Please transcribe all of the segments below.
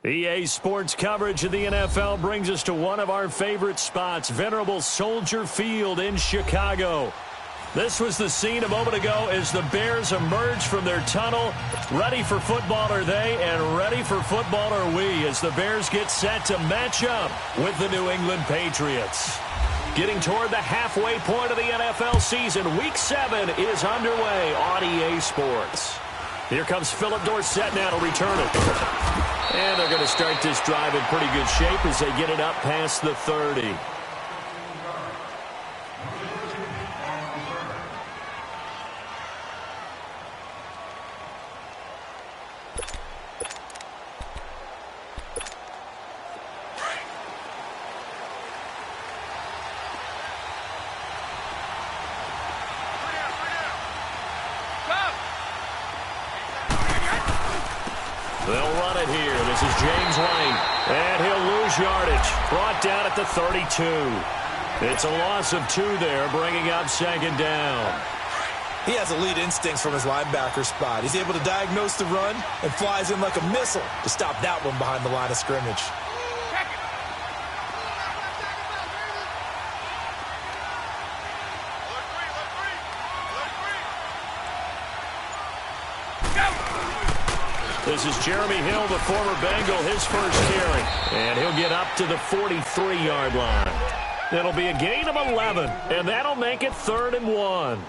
EA Sports coverage of the NFL brings us to one of our favorite spots, venerable Soldier Field in Chicago. This was the scene a moment ago as the Bears emerged from their tunnel. Ready for football are they, and ready for football are we, as the Bears get set to match up with the New England Patriots. Getting toward the halfway point of the NFL season, Week 7 is underway on EA Sports. Here comes Philip Dorsett now to return it. And they're going to start this drive in pretty good shape as they get it up past the 30. They'll run it here. This is James White. And he'll lose yardage. Brought down at the 32. It's a loss of 2 there, bringing up second down. He has elite instincts from his linebacker spot. He's able to diagnose the run and flies in like a missile to stop that one behind the line of scrimmage. This is Jeremy Hill, the former Bengal, his first carry. And he'll get up to the 43-yard line. It'll be a gain of 11, and that'll make it 3rd and 1.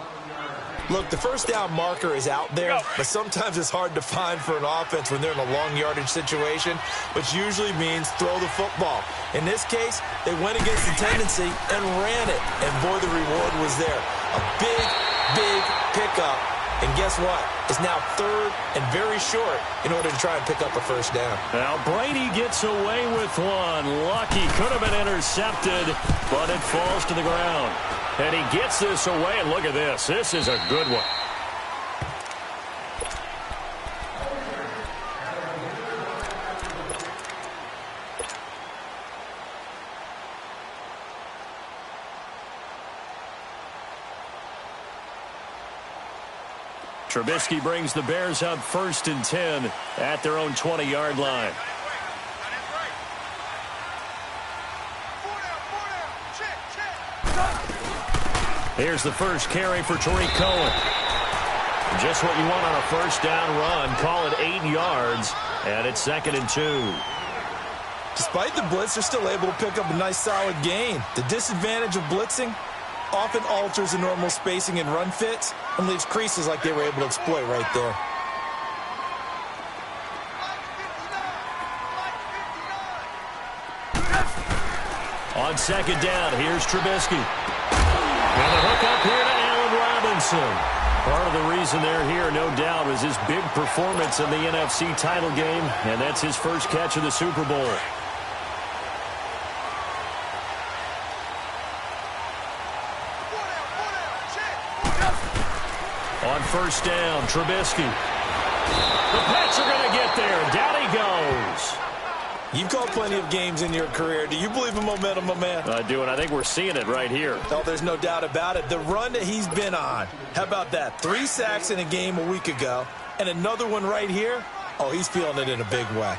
Look, the first down marker is out there, but sometimes it's hard to find for an offense when they're in a long yardage situation, which usually means throw the football. In this case, they went against the tendency and ran it, and boy, the reward was there. A big, big pickup. And guess what? It's now 3rd and very short in order to try and pick up a first down. Now Brady gets away with one. Lucky, could have been intercepted, but it falls to the ground. And he gets this away, and look at this. This is a good one. Trubisky brings the Bears up 1st and 10 at their own 20-yard line. Here's the first carry for Tariq Cohen. Just what you want on a first down run. Call it 8 yards, and it's 2nd and 2. Despite the blitz, they're still able to pick up a nice solid gain. The disadvantage of blitzing often alters the normal spacing and run fits and leaves creases like they were able to exploit right there. On 2nd down, here's Trubisky. And the hook up here to Allen Robinson. Part of the reason they're here, no doubt, was his big performance in the NFC title game, and that's his first catch of the Super Bowl. On 1st down, Trubisky. The Pats are going to get there. Down he goes. You've called plenty of games in your career. Do you believe in momentum, my man? I do, and I think we're seeing it right here. Oh, there's no doubt about it. The run that he's been on. How about that? 3 sacks in a game a week ago, and another one right here. Oh, he's feeling it in a big way.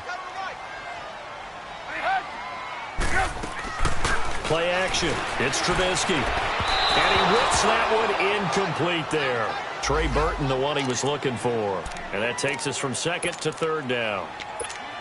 Play action. It's Trubisky. And he whips that one incomplete there. Trey Burton, the one he was looking for. And that takes us from 2nd to 3rd down.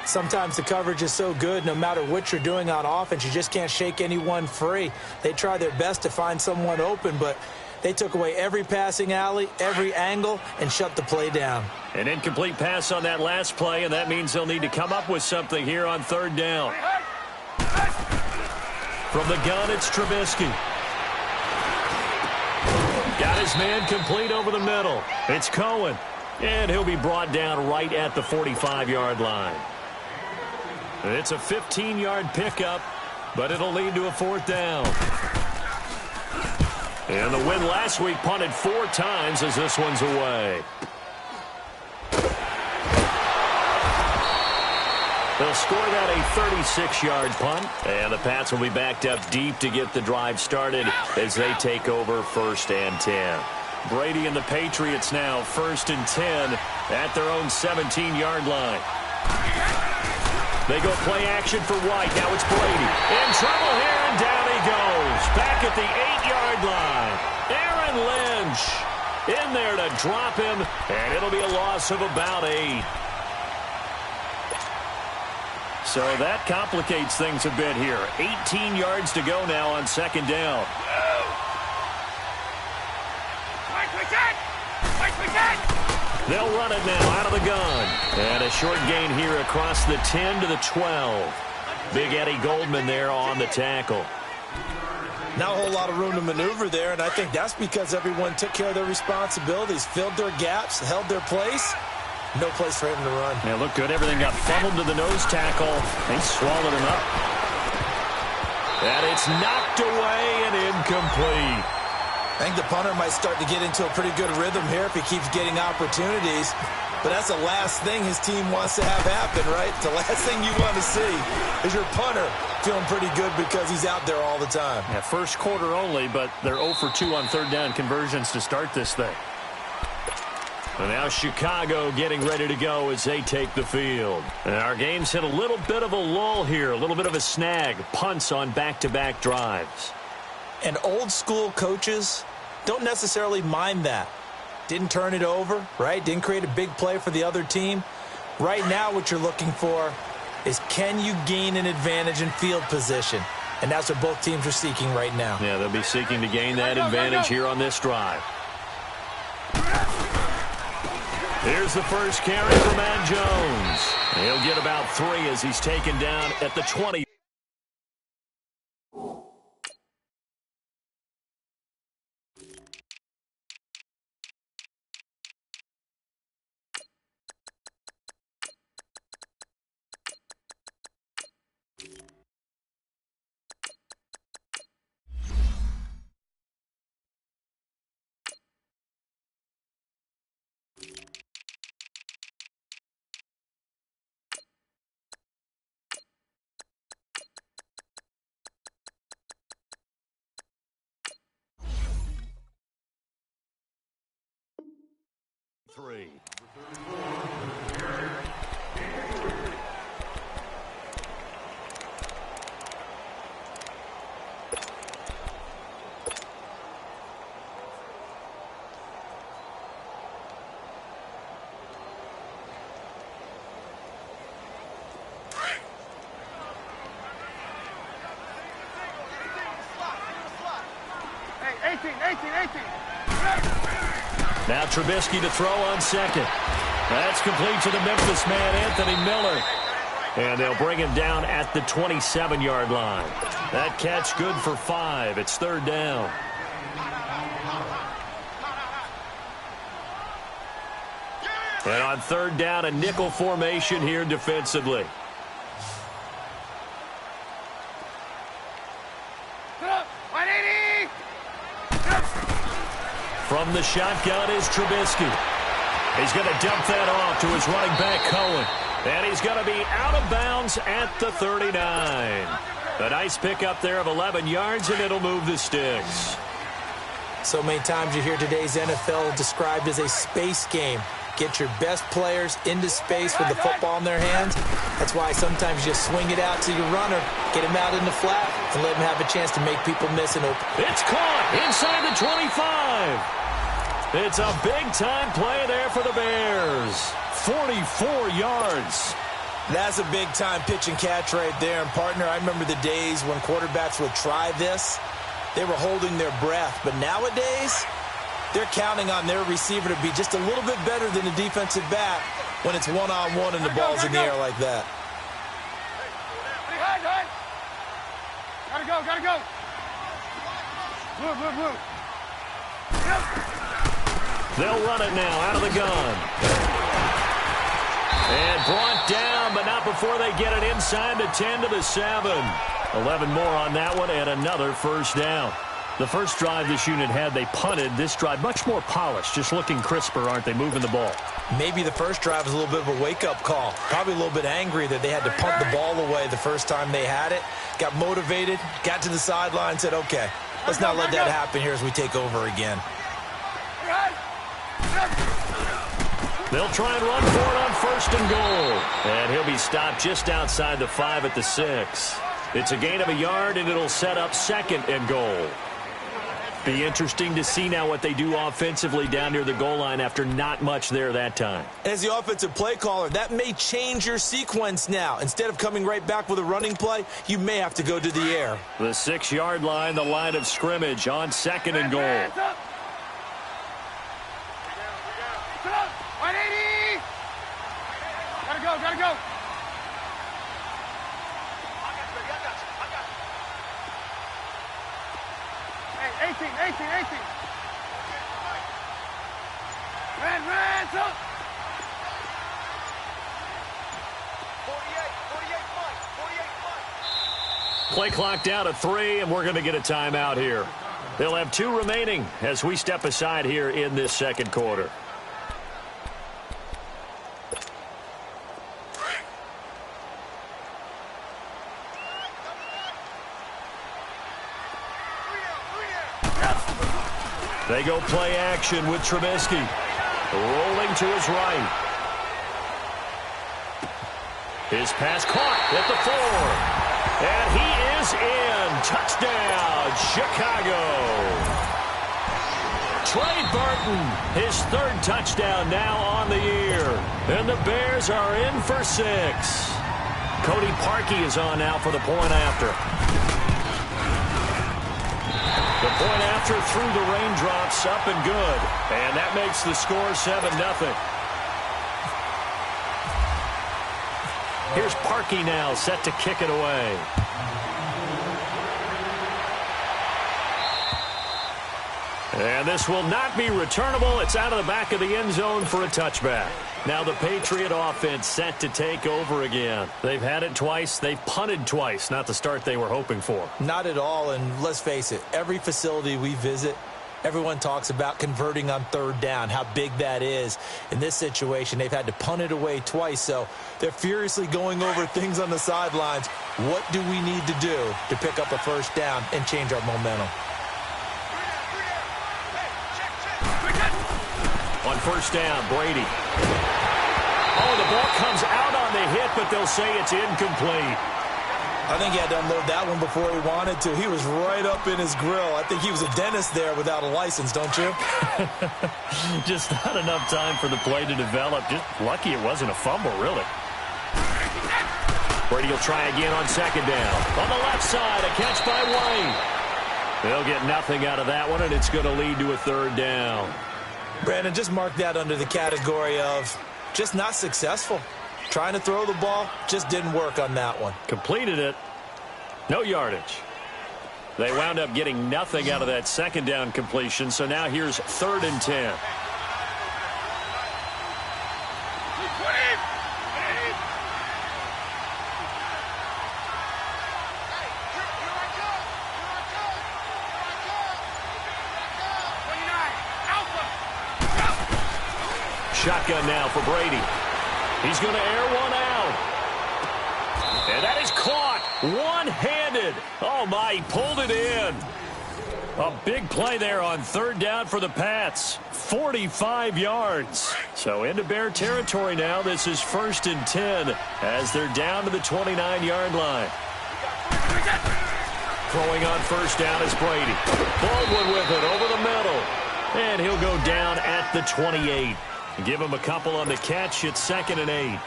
Sometimes the coverage is so good, no matter what you're doing on offense, you just can't shake anyone free. They try their best to find someone open, but they took away every passing alley, every angle, and shut the play down. An incomplete pass on that last play, and that means they'll need to come up with something here on 3rd down. From the gun, it's Trubisky. Got his man complete over the middle. It's Cohen. And he'll be brought down right at the 45-yard line. It's a 15-yard pickup, but it'll lead to a 4th down. And the win last week punted 4 times as this one's away. They'll score that a 36-yard punt, and the Pats will be backed up deep to get the drive started as they take over 1st and 10. Brady and the Patriots now 1st and 10 at their own 17-yard line. They go play action for White. Now it's Brady. In trouble here, and down he goes. Back at the 8-yard line. Aaron Lynch in there to drop him, and it'll be a loss of about 8. So that complicates things a bit here. 18 yards to go now on second down. They'll run it now out of the gun. And a short gain here across the 10 to the 12. Big Eddie Goldman there on the tackle. Not a whole lot of room to maneuver there, and I think that's because everyone took care of their responsibilities, filled their gaps, held their place. No place for him to run. Yeah, looked good. Everything got funneled to the nose tackle. They swallowed him up. And it's knocked away and incomplete. I think the punter might start to get into a pretty good rhythm here if he keeps getting opportunities. But that's the last thing his team wants to have happen, right? The last thing you want to see is your punter feeling pretty good because he's out there all the time. Yeah, first quarter only, but they're 0 for 2 on third down conversions to start this thing. And now Chicago getting ready to go as they take the field. And our game's hit a little bit of a lull here, a little bit of a snag. Punts on back-to-back drives. And old-school coaches don't necessarily mind that. Didn't turn it over, right? Didn't create a big play for the other team. Right now what you're looking for is, can you gain an advantage in field position? And that's what both teams are seeking right now. Yeah, they'll be seeking to gain that advantage here on this drive. Here's the first carry for Matt Jones. He'll get about 3 as he's taken down at the 20. Now Trubisky to throw on second. That's complete to the Memphis man, Anthony Miller. And they'll bring him down at the 27-yard line. That catch good for 5. It's third down. And on third down, a nickel formation here defensively. From the shotgun is Trubisky. He's going to dump that off to his running back, Cohen. And he's going to be out of bounds at the 39. A nice pickup there of 11 yards, and it'll move the sticks. So many times you hear today's NFL described as a space game. Get your best players into space with the football in their hands. That's why sometimes you swing it out to your runner, get him out in the flat, and let him have a chance to make people miss an open. It's caught inside the 25. It's a big-time play there for the Bears. 44 yards. That's a big-time pitch and catch right there. And, partner, I remember the days when quarterbacks would try this. They were holding their breath. But nowadays, they're counting on their receiver to be just a little bit better than the defensive back when it's one-on-one and the ball's in the air like that. Gotta go. Move. They'll run it now out of the gun. And brought down, but not before they get it inside the 10 to the 7. 11 more on that one, and another first down. The first drive this unit had, they punted. This drive, much more polished, just looking crisper, aren't they, moving the ball? Maybe the first drive was a little bit of a wake-up call. Probably a little bit angry that they had to punt the ball away the first time they had it. Got motivated, got to the sideline, said, okay, let's not let that happen here as we take over again. They'll try and run for it on 1st and goal. And he'll be stopped just outside the 5 at the 6. It's a gain of a yard, and it'll set up 2nd and goal. Be interesting to see now what they do offensively down near the goal line after not much there that time. As the offensive play caller, that may change your sequence now. Instead of coming right back with a running play, you may have to go to the air. The 6-yard line, the line of scrimmage on 2nd and goal. 180! Gotta go! 18. Red, so. 48, Play clock down to 3, and we're going to get a timeout here. They'll have 2 remaining as we step aside here in this 2nd quarter. They go play action with Trubisky. Rolling to his right. His pass caught at the 4. And he is in. Touchdown, Chicago. Trey Burton, his 3rd touchdown now on the year. And the Bears are in for 6. Cody Parkey is on now for the point after. The point after through the raindrops, up and good. And that makes the score 7-0. Here's Parkey now, set to kick it away. And this will not be returnable. It's out of the back of the end zone for a touchback. Now the Patriot offense set to take over again. They've had it twice. They've punted twice. Not the start they were hoping for. Not at all, and let's face it, every facility we visit, everyone talks about converting on 3rd down, how big that is. In this situation, they've had to punt it away twice, so they're furiously going over things on the sidelines. What do we need to do to pick up a 1st down and change our momentum? On 1st down, Brady. Oh, the ball comes out on the hit, but they'll say it's incomplete. I think he had to unload that one before he wanted to. He was right up in his grill. I think he was a dentist there without a license, don't you? Just not enough time for the play to develop. Just lucky it wasn't a fumble, really. Brady will try again on 2nd down. On the left side, a catch by White. They'll get nothing out of that one, and it's going to lead to a 3rd down. Brandon, just mark that under the category of just not successful. Trying to throw the ball, just didn't work on that one. Completed it. No yardage. They wound up getting nothing out of that 2nd down completion, so now here's 3rd and 10. Shotgun now for Brady. He's going to air one out. And that is caught one-handed. Oh, my, he pulled it in. A big play there on 3rd down for the Pats. 45 yards. So into Bear territory now. This is 1st and 10 as they're down to the 29-yard line. Throwing on 1st down is Brady. Baldwin with it over the middle. And he'll go down at the 28. Give him a couple on the catch. It's 2nd and 8.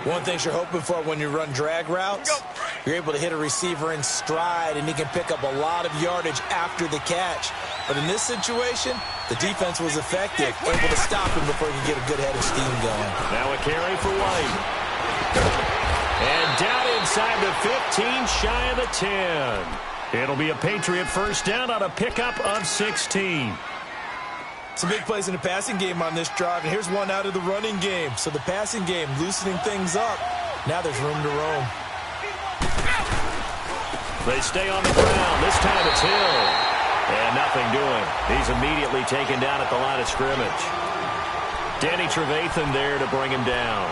One thing you're hoping for when you run drag routes, you're able to hit a receiver in stride, and he can pick up a lot of yardage after the catch. But in this situation, the defense was effective, able to stop him before he could get a good head of steam going. Now a carry for White. And down inside the 15, shy of the 10. It'll be a Patriot 1st down on a pickup of 16. Some big plays in the passing game on this drive, and here's one out of the running game. So the passing game loosening things up. Now there's room to roam. They stay on the ground. This time it's Hill. And nothing doing. He's immediately taken down at the line of scrimmage. Danny Trevathan there to bring him down.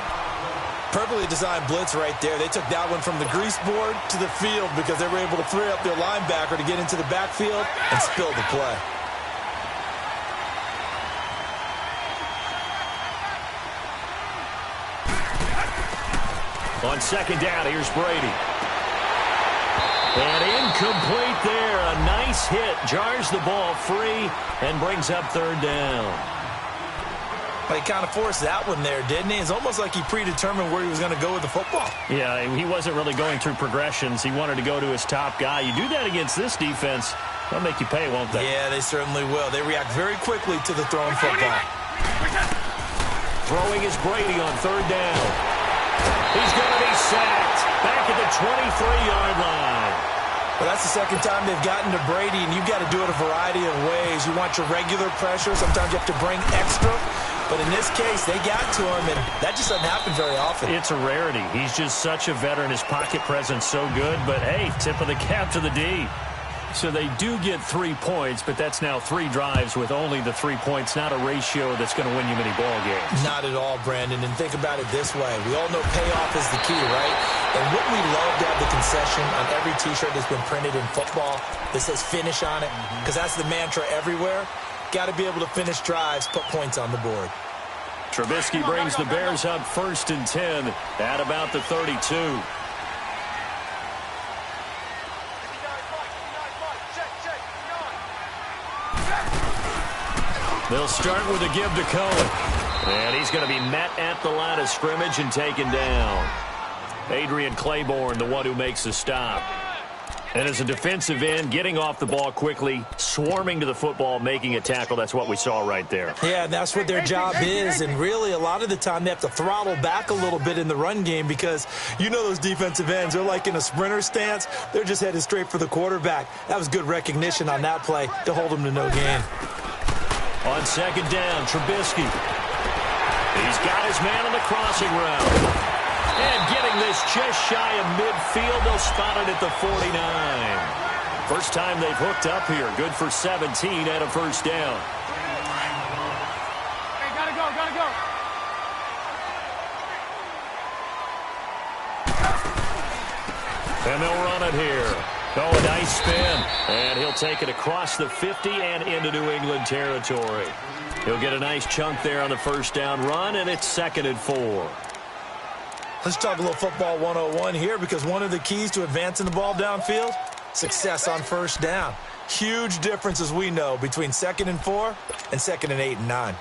Perfectly designed blitz right there. They took that one from the grease board to the field because they were able to free up their linebacker to get into the backfield and spill the play. On second down, here's Brady. And incomplete there. A nice hit. Jars the ball free and brings up third down. Well, he kind of forced that one there, didn't he? It's almost like he predetermined where he was going to go with the football. Yeah, he wasn't really going through progressions. He wanted to go to his top guy. You do that against this defense, they'll make you pay, won't they? Yeah, they certainly will. They react very quickly to the thrown football. Throwing is Brady on third down. He's going to be sacked back at the 23-yard line. Well, that's the second time they've gotten to Brady, and you've got to do it a variety of ways. You want your regular pressure. Sometimes you have to bring extra. But in this case, they got to him, and that just doesn't happen very often. It's a rarity. He's just such a veteran. His pocket presence so good. But, hey, tip of the cap to the D. So they do get 3 points, but that's now 3 drives with only the 3 points, not a ratio that's going to win you many ball games. Not at all, Brandon. And think about it this way. We all know payoff is the key, right? And wouldn't we love to have the concession on every T-shirt that's been printed in football that says finish on it? Because that's the mantra everywhere. Got to be able to finish drives, put points on the board. Trubisky brings the Bears up 1st and 10 at about the 32. They'll start with a give to Cohen. And he's going to be met at the line of scrimmage and taken down. Adrian Claiborne, the one who makes the stop. And as a defensive end, getting off the ball quickly, swarming to the football, making a tackle, that's what we saw right there. Yeah, and that's what their job is. And really, a lot of the time, they have to throttle back a little bit in the run game because you know those defensive ends, they're like in a sprinter stance. They're just headed straight for the quarterback. That was good recognition on that play to hold them to no gain. On second down, Trubisky. He's got his man on the crossing route. And getting this just shy of midfield, they'll spot it at the 49. First time they've hooked up here. Good for 17 at a first down. Hey, gotta go, gotta go. And they'll run it here. Oh, a nice spin. And he'll take it across the 50 and into New England territory. He'll get a nice chunk there on the first down run, and it's 2nd and 4. Let's talk a little football 101 here, because one of the keys to advancing the ball downfield, success on first down. Huge difference, as we know, between 2nd and 4 and 2nd and 8 and 9.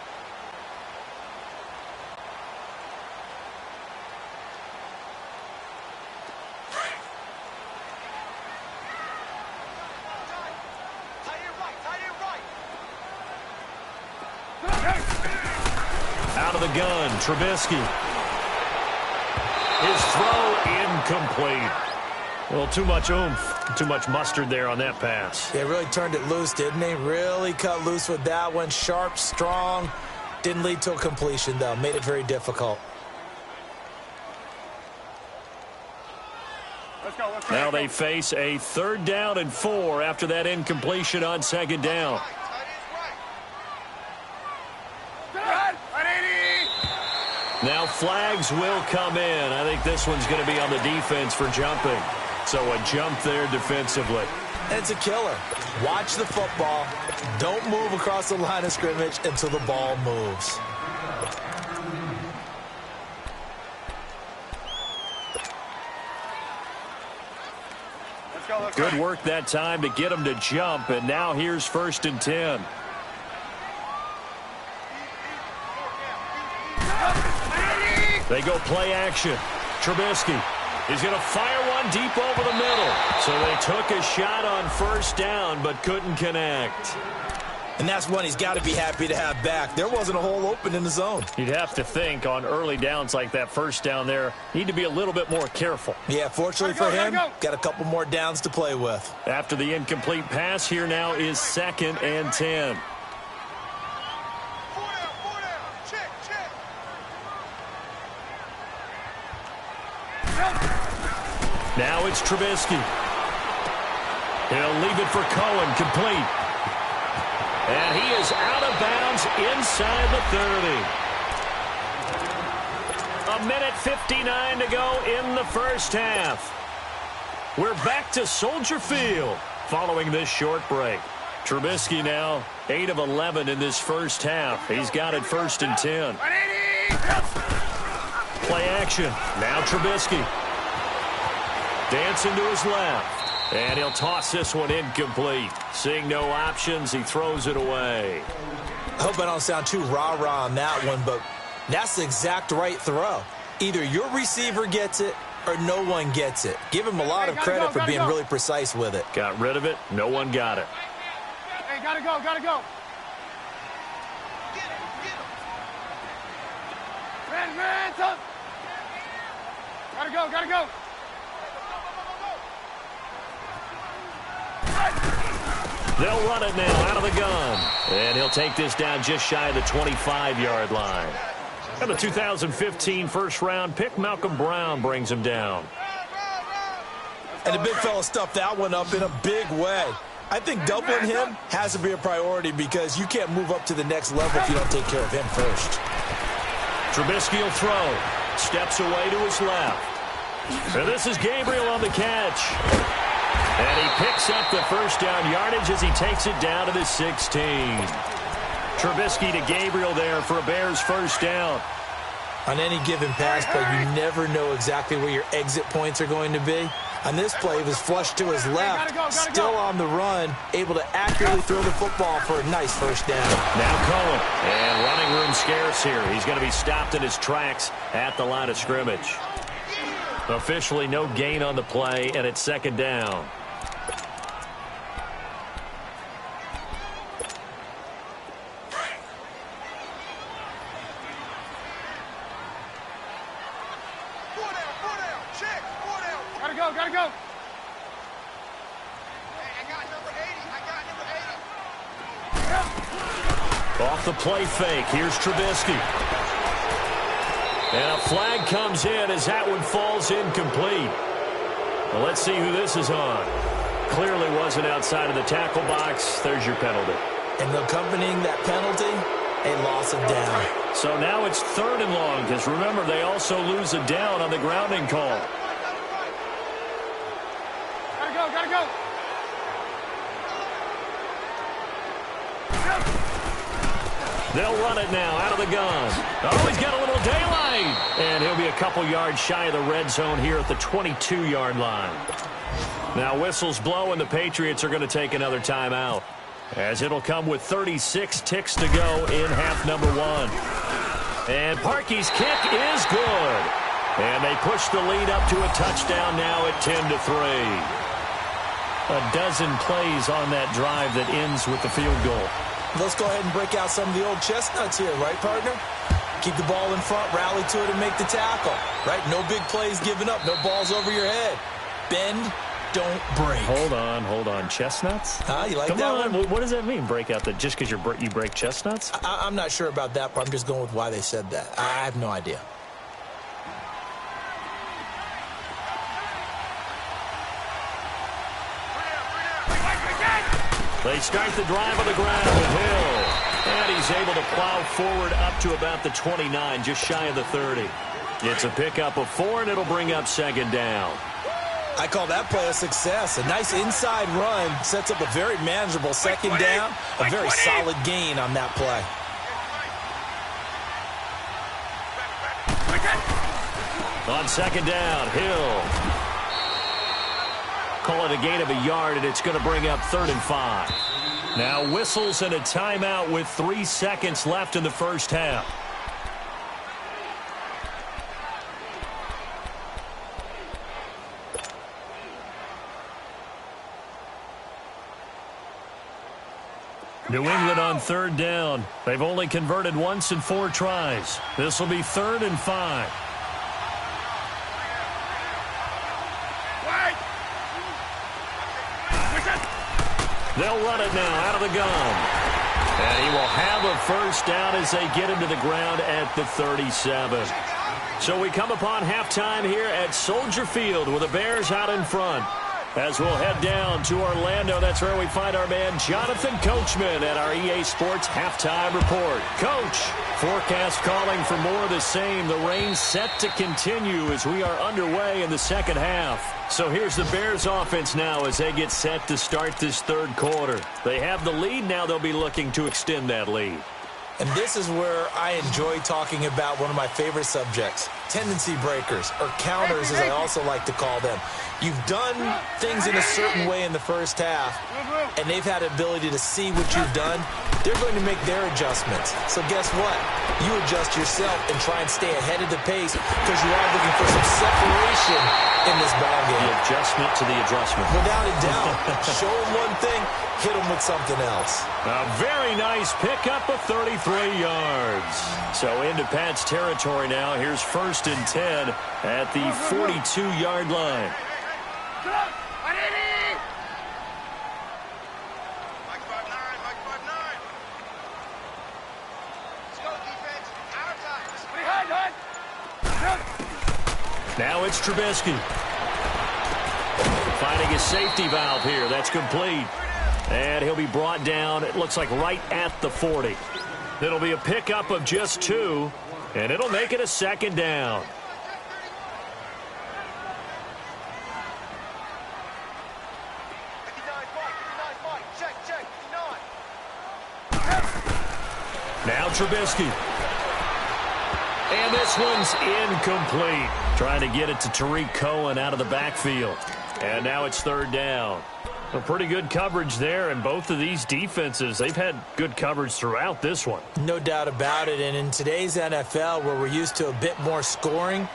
Out of the gun, Trubisky. His throw incomplete. Well, too much oomph, too much mustard there on that pass. They really turned it loose, didn't they? Really cut loose with that one. Sharp, strong. Didn't lead to a completion, though. Made it very difficult. Let's go, let's go. Now they face a 3rd down and 4 after that incompletion on second down. Now flags will come in. I think this one's going to be on the defense for jumping. So a jump there defensively. It's a killer. Watch the football. Don't move across the line of scrimmage until the ball moves. Let's go, let's Good go. work that time to get him to jump, and now here's 1st and 10. They go play action. Trubisky. He's going to fire one deep over the middle. So they took a shot on first down, but couldn't connect. And that's one he's got to be happy to have back. There wasn't a hole open in the zone. You'd have to think on early downs like that first down there, need to be a little bit more careful. Yeah, fortunately for him, got a couple more downs to play with. After the incomplete pass, here now is 2nd and 10. Now it's Trubisky. He'll leave it for Cohen, complete. And he is out of bounds inside the 30. A minute 59 to go in the first half. We're back to Soldier Field following this short break. Trubisky now 8 of 11 in this first half. He's got it 1st and 10. Play action. Now Trubisky. Dancing to his left. And he'll toss this one incomplete. Seeing no options, he throws it away. I hope I don't sound too rah-rah on that one, but that's the exact right throw. Either your receiver gets it or no one gets it. Give him a lot of credit for being really precise with it. Got rid of it. No one got it. Hey, gotta go, gotta go. Ran, tough. Gotta go, gotta go. They'll run it now out of the gun. And he'll take this down just shy of the 25-yard line. And the 2015 first-round pick, Malcolm Brown, brings him down. And the big fella stuffed that one up in a big way. I think doubling him has to be a priority because you can't move up to the next level if you don't take care of him first. Trubisky will throw. Steps away to his left. And this is Gabriel on the catch. And he picks up the first down yardage as he takes it down to the 16. Trubisky to Gabriel there for a Bears first down. On any given pass play, you never know exactly where your exit points are going to be. On this play, he was flushed to his left, still on the run, able to accurately throw the football for a nice first down. Now Cohen, and running room scarce here. He's going to be stopped in his tracks at the line of scrimmage. Officially no gain on the play, and it's second down. Gotta go. Off the play fake, here's Trubisky. And a flag comes in as that one falls incomplete. Well, let's see who this is on. Clearly wasn't outside of the tackle box. There's your penalty. And accompanying that penalty, a loss of down. So now it's 3rd and long, because remember, they also lose a down on the grounding call. Gotta go. They'll run it now out of the gun. Oh, he's got a little daylight. And he'll be a couple yards shy of the red zone here at the 22-yard line. Now whistles blow, and the Patriots are going to take another timeout, as it'll come with 36 ticks to go in half number 1. And Parkey's kick is good. And they push the lead up to a touchdown now at 10-3. A dozen plays on that drive that ends with the field goal. Let's go ahead and break out some of the old chestnuts here, right, partner? Keep the ball in front, rally to it, and make the tackle, right? No big plays given up, no balls over your head. Bend, don't break. Hold on. Chestnuts? You like Come that on. one? What does that mean, break out? Just because you break chestnuts? I'm not sure about that, but I'm just going with why they said that. I have no idea. They start the drive on the ground with Hill. And he's able to plow forward up to about the 29, just shy of the 30. It's a pickup of 4, and it'll bring up second down. I call that play a success. A nice inside run sets up a very manageable second down. A very solid gain on that play. On second down, Hill. Call it a gain of a yard, and it's going to bring up 3rd and 5. Now whistles and a timeout with 3 seconds left in the first half. New England on 3rd down. They've only converted once in 4 tries. This will be 3rd and 5. They'll run it now out of the gun. And he will have a first down as they get him to the ground at the 37. So we come upon halftime here at Soldier Field with the Bears out in front. As we'll head down to Orlando, that's where we find our man Jonathan Coachman at our EA Sports Halftime Report. Coach, forecast calling for more of the same. The rain set to continue as we are underway in the second half. So here's the Bears offense now as they get set to start this third quarter. They have the lead. Now they'll be looking to extend that lead. And this is where I enjoy talking about one of my favorite subjects, tendency breakers, or counters as I also like to call them. You've done things in a certain way in the first half, and they've had the ability to see what you've done. They're going to make their adjustments. So guess what? You adjust yourself and try and stay ahead of the pace because you are looking for some separation in this ballgame. The adjustment to the adjustment. Without a doubt. Show them one thing, hit them with something else. A very nice pickup of 33 yards. So into Pat's territory now. Here's 1st and 10 at the 42-yard line. Now it's Trubisky. Finding his safety valve here. That's complete. And he'll be brought down, it looks like, right at the 40. It'll be a pickup of just 2, and it'll make it a 2nd down. Now Trubisky. And this one's incomplete. Trying to get it to Tariq Cohen out of the backfield. And now it's 3rd down. A pretty good coverage there, and both of these defenses, they've had good coverage throughout this one. No doubt about it, and in today's NFL, where we're used to a bit more scoring,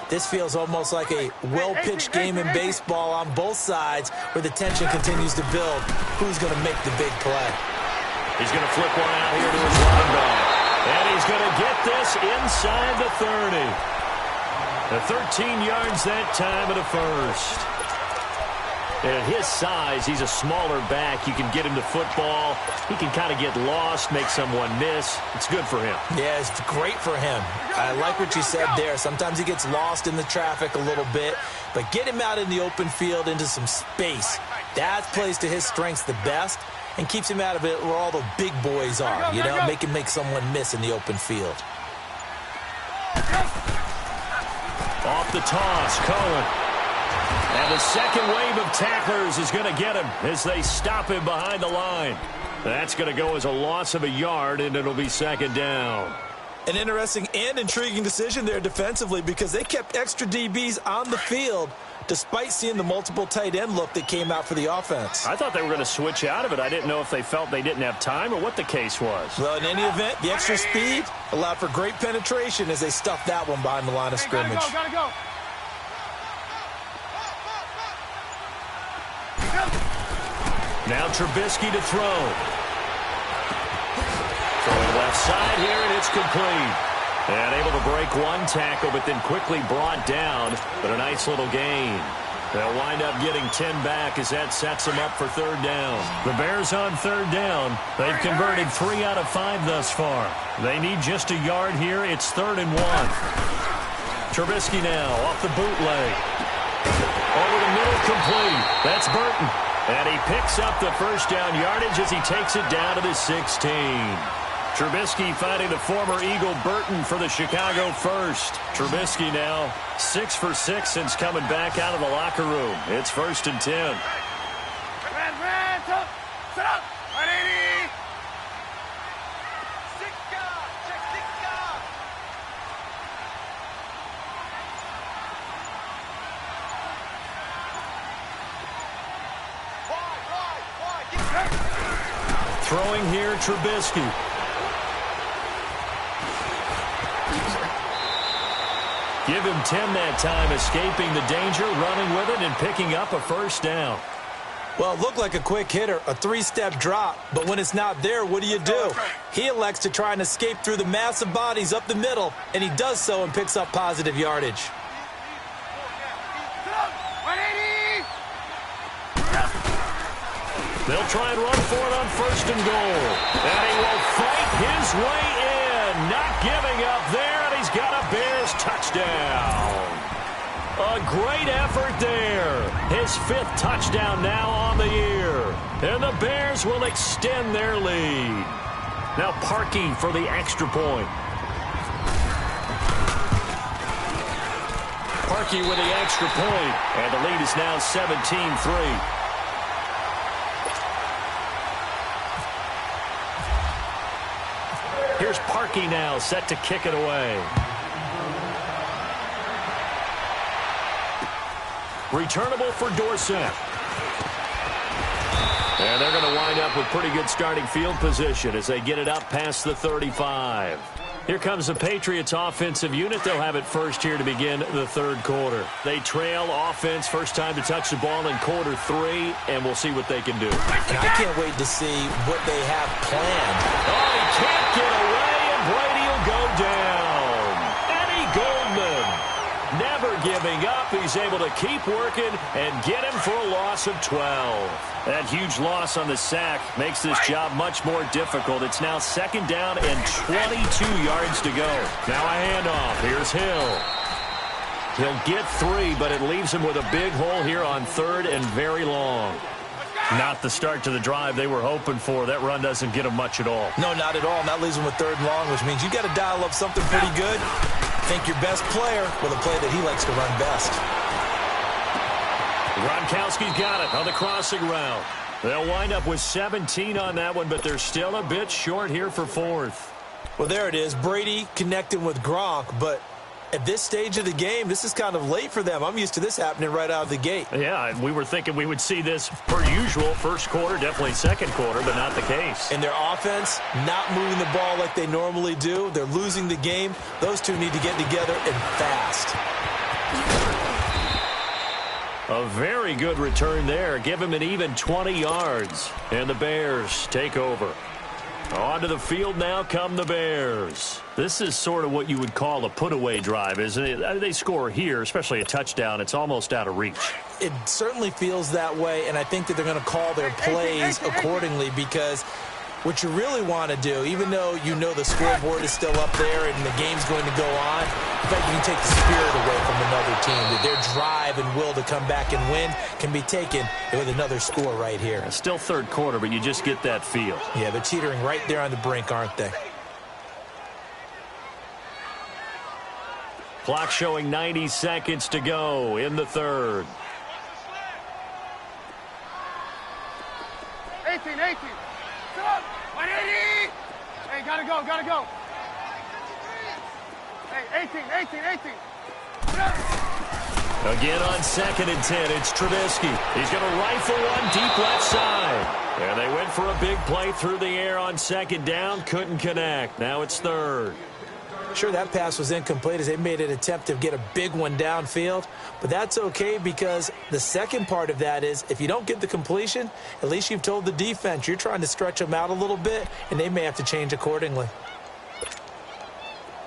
this feels almost like a well-pitched game in baseball on both sides where the tension continues to build. Who's going to make the big play? He's going to flip one out here to his running back. And he's going to get this inside the 30. The 13 yards that time at a 1st. And at his size, he's a smaller back. You can get him to football. He can kind of get lost, make someone miss. It's good for him. Yeah, it's great for him. I like what you said there. Sometimes he gets lost in the traffic a little bit, but get him out in the open field into some space. That plays to his strengths the best and keeps him out of it where all the big boys are, you know, make him make someone miss in the open field. Off the toss, Cohen. And the second wave of tacklers is going to get him as they stop him behind the line. That's going to go as a loss of a yard, and it'll be 2nd down. An interesting and intriguing decision there defensively because they kept extra DBs on the field despite seeing the multiple tight end look that came out for the offense. I thought they were going to switch out of it. I didn't know if they felt they didn't have time or what the case was. Well, in any event, the extra speed allowed for great penetration as they stuffed that one behind the line of scrimmage. Gotta go. Now Trubisky to throw. Throwing left side here, and it's complete. And able to break one tackle, but then quickly brought down. But a nice little gain. They'll wind up getting 10 back as that sets them up for 3rd down. The Bears on 3rd down. They've converted 3 out of 5 thus far. They need just a yard here. It's 3rd and 1. Trubisky now off the bootleg. Over the middle, complete. That's Burton. And he picks up the 1st down yardage as he takes it down to the 16. Trubisky finding the former Eagle Burton for the Chicago 1st. Trubisky now 6 for 6 since coming back out of the locker room. It's 1st and 10. Ran, set up. 180. Check 6 guard. Throwing here, Trubisky. Give him 10 that time, escaping the danger, running with it, and picking up a 1st down. Well, it looked like a quick hitter, a 3-step drop, but when it's not there, what do? He elects to try and escape through the massive bodies up the middle, and he does so and picks up positive yardage. They'll try and run for it on 1st and goal. And he will fight his way in, not giving up there, and he's got a Bears touchdown. A great effort there. His 5th touchdown now on the year. And the Bears will extend their lead. Now Parkey for the extra point. Parkey with the extra point. And the lead is now 17-3. Here's Parkey now, set to kick it away. Returnable for Dorsett. And they're going to wind up with pretty good starting field position as they get it up past the 35. Here comes the Patriots offensive unit. They'll have it first here to begin the third quarter. They trail offense, first time to touch the ball in quarter 3, and we'll see what they can do. And I can't wait to see what they have planned. Oh, he can't get away, and Brady will go down. Eddie Goldman, never giving up. He's able to keep working and get him for a loss of 12. That huge loss on the sack makes this job much more difficult. It's now second down and 22 yards to go. Now a handoff. Here's Hill. He'll get 3, but it leaves him with a big hole here on third and very long. Not the start to the drive they were hoping for. That run doesn't get them much at all. No, not at all. And that leaves them with third and long, which means you got to dial up something pretty good. Think your best player with a play that he likes to run best. Gronkowski's got it on the crossing route. They'll wind up with 17 on that one, but they're still a bit short here for fourth. Well, there it is. Brady connecting with Gronk, but at this stage of the game, this is kind of late for them. I'm used to this happening right out of the gate. Yeah, we were thinking we would see this per usual. First quarter, definitely second quarter, but not the case. And their offense not moving the ball like they normally do. They're losing the game. Those two need to get together and fast. A very good return there. Give him an even 20 yards. And the Bears take over. Onto the field now come the Bears. This is sort of what you would call a put-away drive, isn't it? They score here, especially a touchdown. It's almost out of reach. It certainly feels that way, and I think that they're going to call their plays accordingly because what you really want to do, even though you know the scoreboard is still up there and the game's going to go on, in fact, you can take the spirit away from another team. That their drive and will to come back and win can be taken with another score right here. It's still third quarter, but you just get that feel. Yeah, they're teetering right there on the brink, aren't they? Clock showing 90 seconds to go in the third. 18. Sit up. 180. Hey, gotta go. Hey, 18. Sit up. Again on 2nd and 10, it's Trubisky. He's going to rifle one deep left side. And they went for a big play through the air on 2nd down. Couldn't connect. Now it's 3rd. Sure, that pass was incomplete as they made an attempt to get a big one downfield. But that's okay because the second part of that is if you don't get the completion, at least you've told the defense you're trying to stretch them out a little bit, and they may have to change accordingly.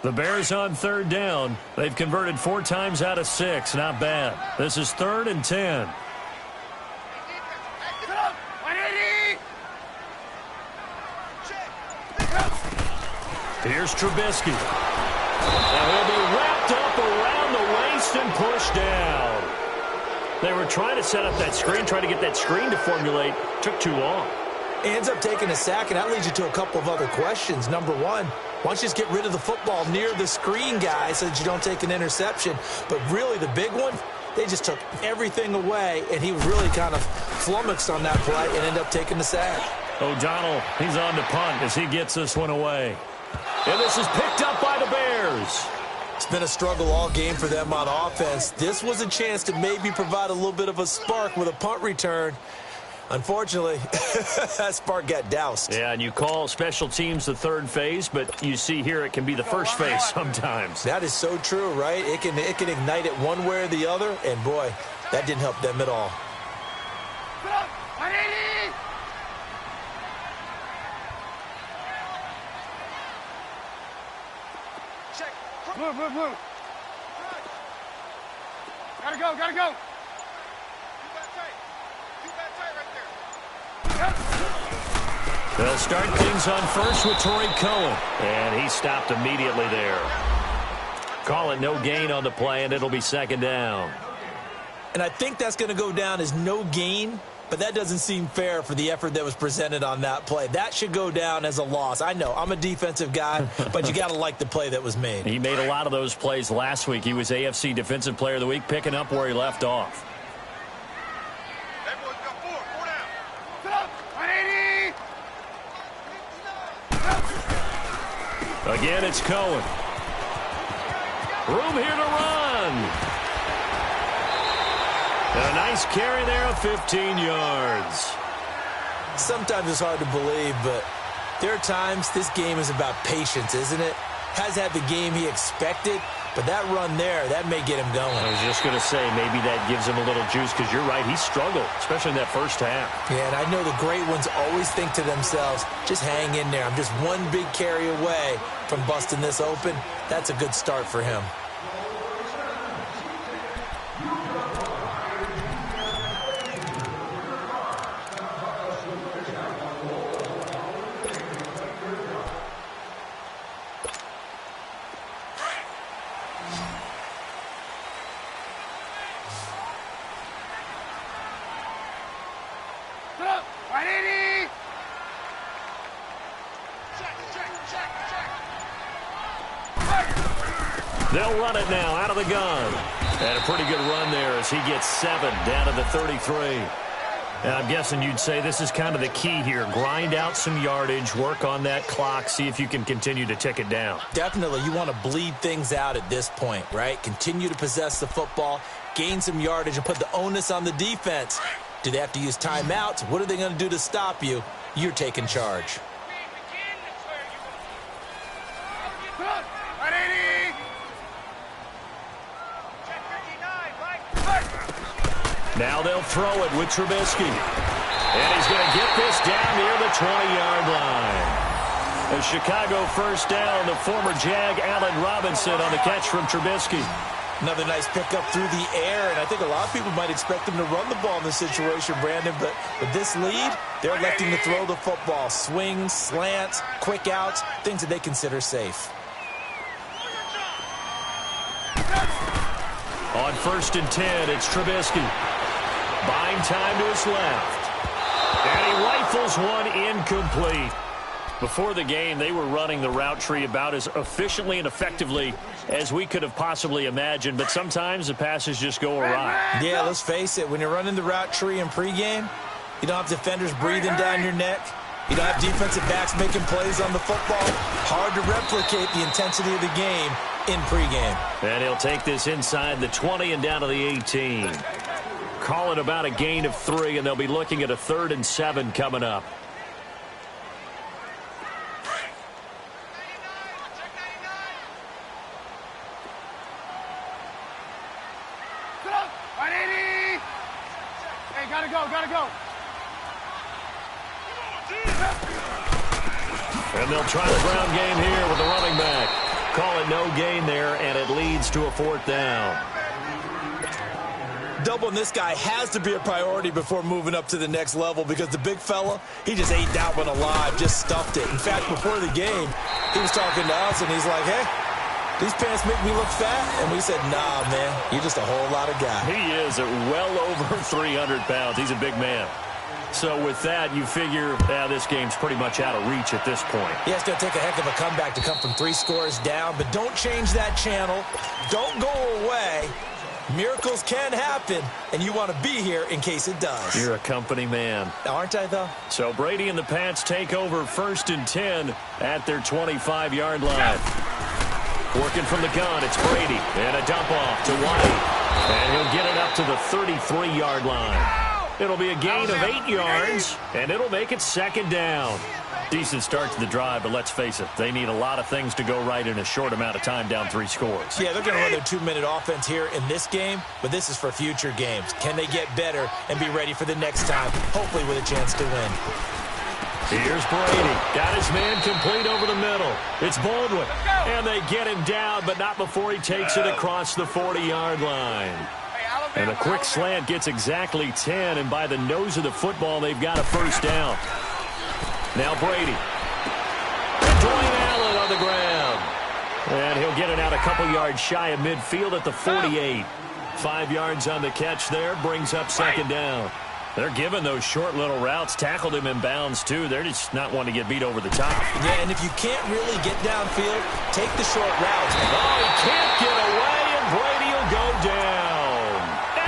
The Bears on 3rd down. They've converted 4 times out of 6. Not bad. This is 3rd and 10. Sit up. 180. Here's Trubisky. Now he'll be wrapped up around the waist and pushed down. They were trying to set up that screen, trying to get that screen to formulate. Took too long. He ends up taking a sack, and that leads you to a couple of other questions. Number one, why don't you just get rid of the football near the screen guy so that you don't take an interception? But really the big one, they just took everything away, and he was really kind of flummoxed on that play and ended up taking the sack. O'Donnell, he's on to punt as he gets this one away. And this is picked up by the Bears. It's been a struggle all game for them on offense. This was a chance to maybe provide a little bit of a spark with a punt return. Unfortunately, that spark got doused. Yeah, and you call special teams the third phase, but you see here it can be the first phase sometimes. That is so true, right? It can ignite it one way or the other, and boy, that didn't help them at all. Sit up. 180. Move. Gotta go. Keep that tight right there. They'll start things on first with Torrey Cohen. And he stopped immediately there. Call it no gain on the play, and it'll be 2nd down. And I think that's going to go down as no gain, but that doesn't seem fair for the effort that was presented on that play. That should go down as a loss. I know, I'm a defensive guy, but you got to like the play that was made. He made a lot of those plays last week. He was AFC Defensive Player of the Week, picking up where he left off. Everyone's got 4 down. Sit up. 180. Again, it's Cohen. Room here to run. And a nice carry there of 15 yards. Sometimes it's hard to believe, but there are times this game is about patience, isn't it? Has had the game he expected, but that run there, that may get him going. I was just going to say, maybe that gives him a little juice, because you're right, he struggled, especially in that first half. Yeah, and I know the great ones always think to themselves, just hang in there. I'm just one big carry away from busting this open. That's a good start for him. They'll run it now out of the gun. And a pretty good run there as he gets 7 down to the 33. And I'm guessing you'd say this is kind of the key here. Grind out some yardage, work on that clock, see if you can continue to tick it down. Definitely. You want to bleed things out at this point, right? Continue to possess the football, gain some yardage, and put the onus on the defense. Do they have to use timeouts? What are they going to do to stop you? You're taking charge. Now they'll throw it with Trubisky. And he's going to get this down near the 20-yard line. A Chicago first down, the former Jag Allen Robinson on the catch from Trubisky. Another nice pickup through the air, and I think a lot of people might expect them to run the ball in this situation, Brandon, but with this lead, they're electing to throw the football. Swings, slants, quick outs, things that they consider safe. On 1st and 10, it's Trubisky. Buying time to his left. And he rifles one incomplete. Before the game, they were running the route tree about as efficiently and effectively as we could have possibly imagined, but sometimes the passes just go awry. Yeah, let's face it, when you're running the route tree in pregame, you don't have defenders breathing down your neck. You don't have defensive backs making plays on the football. Hard to replicate the intensity of the game in pregame. And he'll take this inside the 20 and down to the 18. Call it about a gain of 3, and they'll be looking at a 3rd and 7 coming up. Hey, gotta go. And they'll try the ground game here with the running back. Call it no gain there, and it leads to a 4th down. Doubling this guy has to be a priority before moving up to the next level, because the big fella, he just ate that one alive, just stuffed it. In fact, before the game, he was talking to us, and he's like, hey, these pants make me look fat? And we said, nah, man, you're just a whole lot of guy. He is at well over 300 pounds. He's a big man. So with that, you figure this game's pretty much out of reach at this point. Yeah, it's going to take a heck of a comeback to come from 3 scores down, but don't change that channel. Don't go away. Miracles can happen, and you want to be here in case it does. You're a company man. Aren't I, though? So Brady and the Pats take over 1st and 10 at their 25-yard line. Working from the gun, it's Brady. And a dump off to White. And he'll get it up to the 33-yard line. It'll be a gain of 8 yards, and it'll make it 2nd down. Decent start to the drive, but let's face it, they need a lot of things to go right in a short amount of time, down 3 scores. Yeah, they're going to run their 2-minute offense here in this game, but this is for future games. Can they get better and be ready for the next time, hopefully with a chance to win? Here's Brady. Got his man complete over the middle. It's Baldwin. And they get him down, but not before he takes it across the 40-yard line. And a quick slant gets exactly 10, and by the nose of the football, they've got a 1st down. Now Brady. And Dwayne Allen on the ground. And he'll get it out a couple yards shy of midfield at the 48. 5 yards on the catch there, brings up 2nd down. They're giving those short little routes. Tackled him in bounds, too. They're just not wanting to get beat over the top. Yeah, and if you can't really get downfield, take the short routes. Oh, he can't get away, and Brady will go down.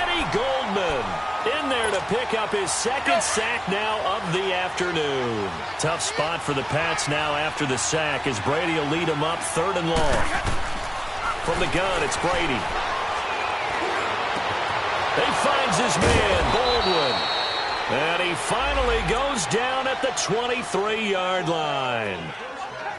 Eddie Goldman in there to pick up his second sack now of the afternoon. Tough spot for the Pats now after the sack as Brady will lead them up 3rd and long. From the gun, it's Brady. He finds his man, Baldwin. And he finally goes down at the 23-yard line.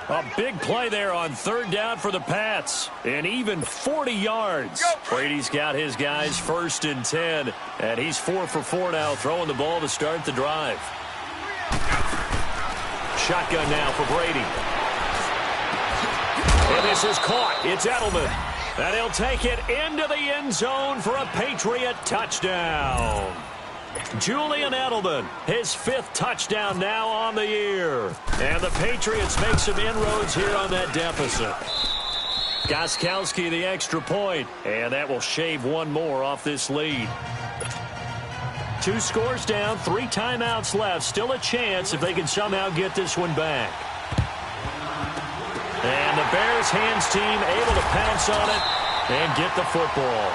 A big play there on 3rd down for the Pats. And even 40 yards. Brady's got his guys 1st and 10. And he's 4 for 4 now, throwing the ball to start the drive. Shotgun now for Brady. And this is caught. It's Edelman. And he'll take it into the end zone for a Patriot touchdown. Julian Edelman, his 5th touchdown now on the year. And the Patriots make some inroads here on that deficit. Gostkowski the extra point, and that will shave one more off this lead. 2 scores down, 3 timeouts left. Still a chance if they can somehow get this one back. And the Bears hands team able to pounce on it and get the football.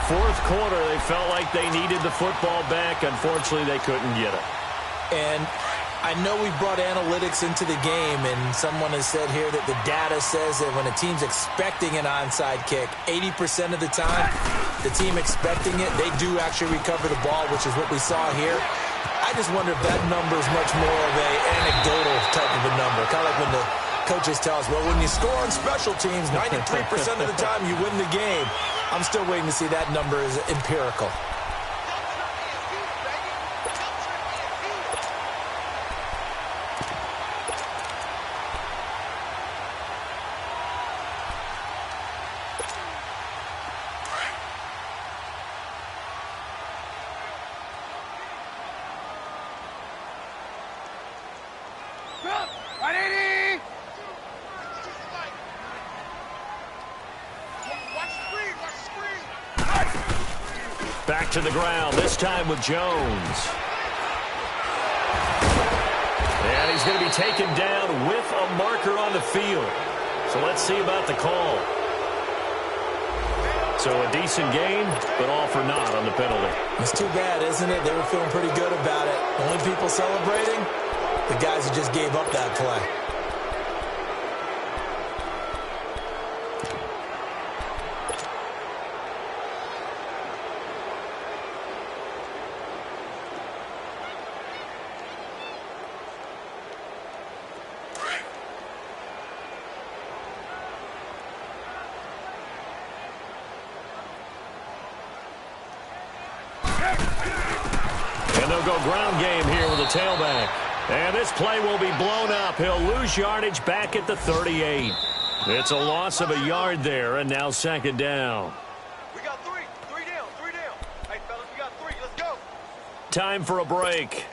4th quarter, they felt like they needed the football back. Unfortunately, they couldn't get it. And I know we brought analytics into the game, and someone has said here that the data says that when a team's expecting an onside kick, 80% of the time, the team expecting it, they do actually recover the ball, which is what we saw here. I just wonder if that number is much more of an anecdotal type of a number, kind of like when the coaches tell us, well, when you score on special teams, 93% of the time you win the game. I'm still waiting to see that number is empirical. Back to the ground, this time with Jones. And he's going to be taken down with a marker on the field. So let's see about the call. So a decent game, but all for naught on the penalty. It's too bad, isn't it? They were feeling pretty good about it. Only people celebrating, the guys who just gave up that play. Go ground game here with a tailback. And this play will be blown up. He'll lose yardage back at the 38. It's a loss of a yard there, and now 2nd down. We got 3. 3 down. 3 down. Hey, fellas, we got 3. Let's go. Time for a break.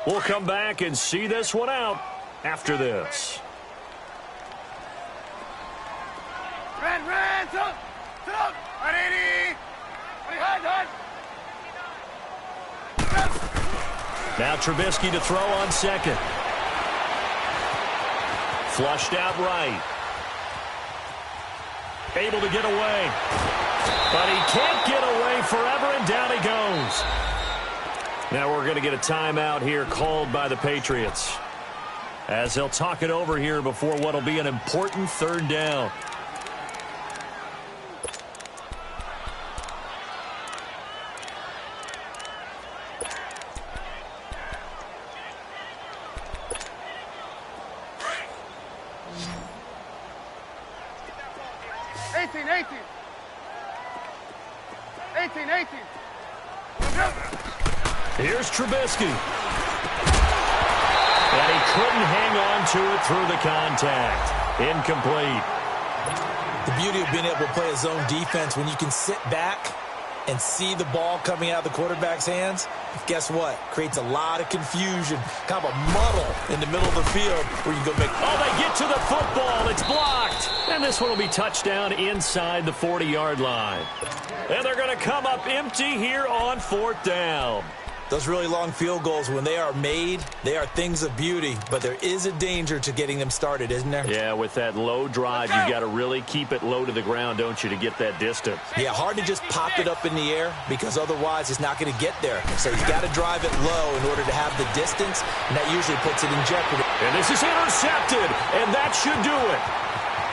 We'll come back and see this one out after this. Red, up. Ready. Hunt. Now Trubisky to throw on 2nd. Flushed out right. Able to get away. But he can't get away forever, and down he goes. Now we're going to get a timeout here called by the Patriots, as they'll talk it over here before what will be an important 3rd down. Here's Trubisky. And he couldn't hang on to it through the contact. Incomplete. The beauty of being able to play a zone defense when you can sit back and see the ball coming out of the quarterback's hands, guess what? Creates a lot of confusion, kind of a muddle in the middle of the field where you go make... Oh, they get to the football. It's blocked. And this one will be touchdown inside the 40-yard line. And they're going to come up empty here on 4th down. Those really long field goals, when they are made, they are things of beauty, but there is a danger to getting them started, isn't there? Yeah, with that low drive, you've got to really keep it low to the ground, don't you, to get that distance. Yeah, hard to just pop it up in the air because otherwise it's not going to get there. So you've got to drive it low in order to have the distance, and that usually puts it in jeopardy. And this is intercepted, and that should do it.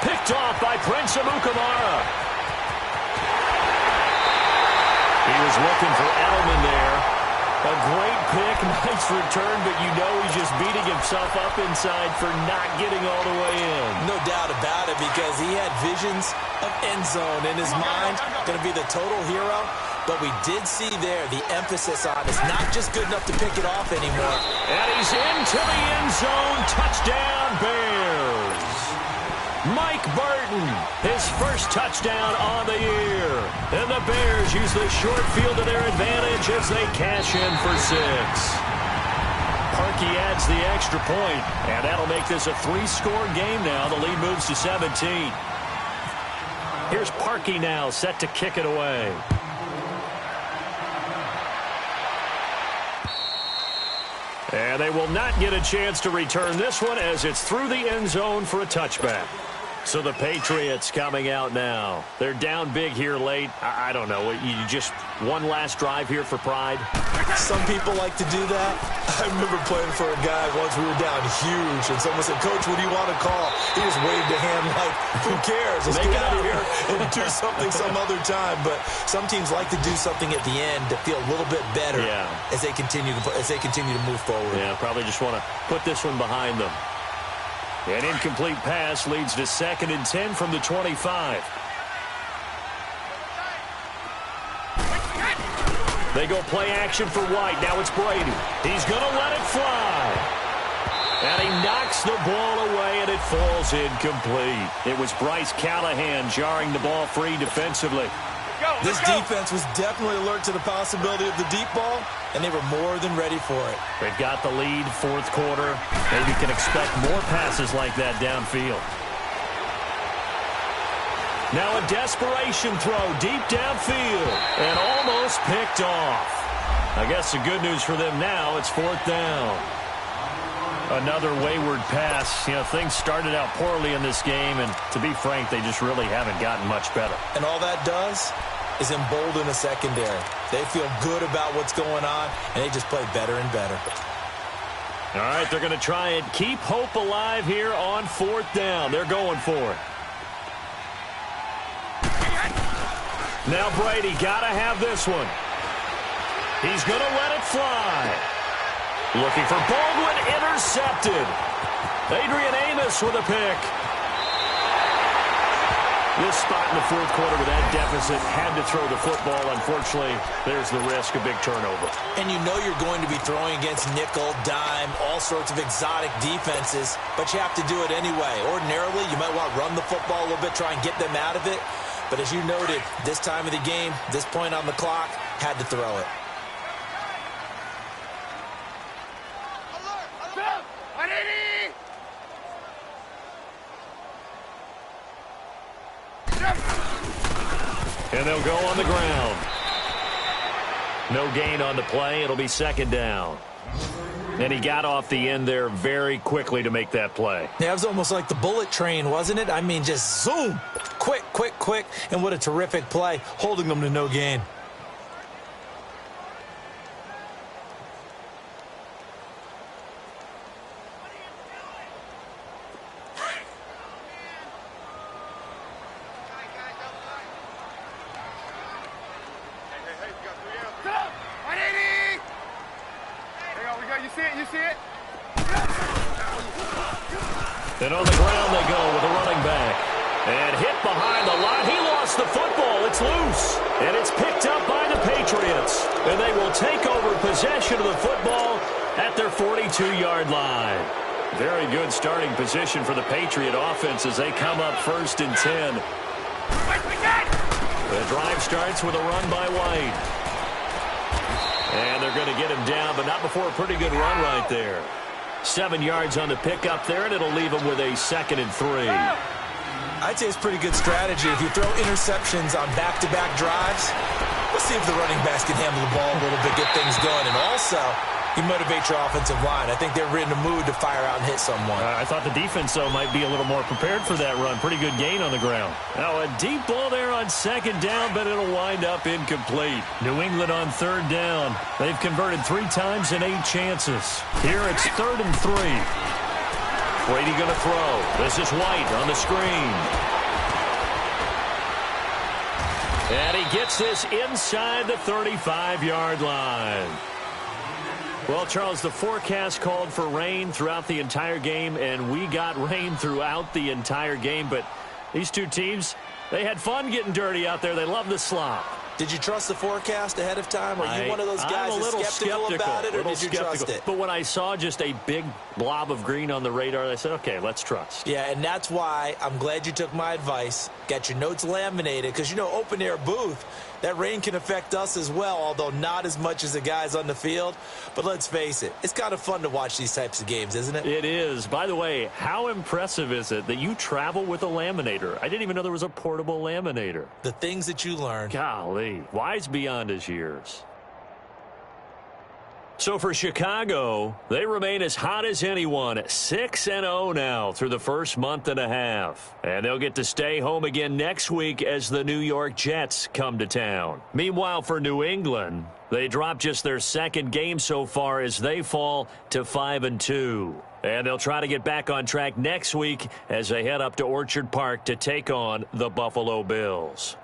Picked off by Prince Amukamara. He was looking for Edelman there. A great pick, nice return, but you know he's just beating himself up inside for not getting all the way in. No doubt about it, because he had visions of end zone in his mind. Going to be the total hero. But we did see there the emphasis on it's not just good enough to pick it off anymore. And he's into the end zone. Touchdown, Bears. Mike Burton, his first touchdown on the year. And the Bears use the short field to their advantage as they cash in for 6. Parkey adds the extra point, and that'll make this a 3-score game now. The lead moves to 17. Here's Parkey now, set to kick it away. And they will not get a chance to return this one as it's through the end zone for a touchback. So the Patriots coming out now. They're down big here late. I don't know. You just one last drive here for pride? Some people like to do that. I remember playing for a guy once. We were down huge, and someone said, "Coach, what do you want to call?" He just waved a hand like, "Who cares? Let's get out of here and do something some other time." But some teams like to do something at the end to feel a little bit better as they continue to move forward. Yeah, probably just want to put this one behind them. An incomplete pass leads to 2nd and 10 from the 25. They go play action for White. Now it's Brady. He's going to let it fly. And he knocks the ball away, and it falls incomplete. It was Bryce Callahan jarring the ball free defensively. This defense was definitely alert to the possibility of the deep ball, and they were more than ready for it. They've got the lead, 4th quarter. Maybe can expect more passes like that downfield. Now a desperation throw deep downfield, and almost picked off. I guess the good news for them now, it's 4th down. Another wayward pass. You know, things started out poorly in this game, and to be frank, they just really haven't gotten much better. And all that does is embolden a secondary. They feel good about what's going on, and they just play better and better. All right, they're going to try and keep hope alive here on 4th down. They're going for it. Now Brady got to have this one. He's going to let it fly. Looking for Baldwin, intercepted. Adrian Amos with a pick. This spot in the 4th quarter with that deficit, had to throw the football. Unfortunately, there's the risk of big turnover. And you know you're going to be throwing against nickel, dime, all sorts of exotic defenses, but you have to do it anyway. Ordinarily, you might want to run the football a little bit, try and get them out of it. But as you noted, this time of the game, this point on the clock, had to throw it. And they'll go on the ground. No gain on the play. It'll be 2nd down. And he got off the end there very quickly to make that play. Yeah, it was almost like the bullet train, wasn't it? I mean, just zoom. Quick, quick, quick. And what a terrific play, holding them to no gain. And on the ground they go with a running back. And hit behind the line. He lost the football. It's loose. And it's picked up by the Patriots. And they will take over possession of the football at their 42-yard line. Very good starting position for the Patriot offense as they come up 1st and 10. The drive starts with a run by White. And they're going to get him down, but not before a pretty good run right there. 7 yards on the pickup there, and it'll leave him with a 2nd and 3. I'd say it's pretty good strategy. If you throw interceptions on back-to-back drives, what's see if the running backs can handle the ball a little bit, get things going, and also you motivate your offensive line. I think they're in the mood to fire out and hit someone. I thought the defense, though, might be a little more prepared for that run. Pretty good gain on the ground. Now, a deep ball there on second down, but it'll wind up incomplete. New England on third down. They've converted 3 times in 8 chances. Here it's 3rd and 3. Brady going to throw. This is White on the screen. And he gets this inside the 35-yard line. Well, Charles, the forecast called for rain throughout the entire game, and we got rain throughout the entire game. But these two teams, they had fun getting dirty out there. They love the slop. Did you trust the forecast ahead of time? Are you one of those guys that's skeptical about it, or did you trust it? But when I saw just a big blob of green on the radar, I said, okay, let's trust. Yeah, and that's why I'm glad you took my advice. Got your notes laminated, because, you know, open-air booth, that rain can affect us as well, although not as much as the guys on the field. But let's face it, it's kind of fun to watch these types of games, isn't it? It is. By the way, how impressive is it that you travel with a laminator? I didn't even know there was a portable laminator. The things that you learn. Golly, wise beyond his years. So for Chicago, they remain as hot as anyone, 6-0 now through the first month and a half. And they'll get to stay home again next week as the New York Jets come to town. Meanwhile, for New England, they drop just their 2nd game so far as they fall to 5-2. And they'll try to get back on track next week as they head up to Orchard Park to take on the Buffalo Bills.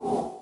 You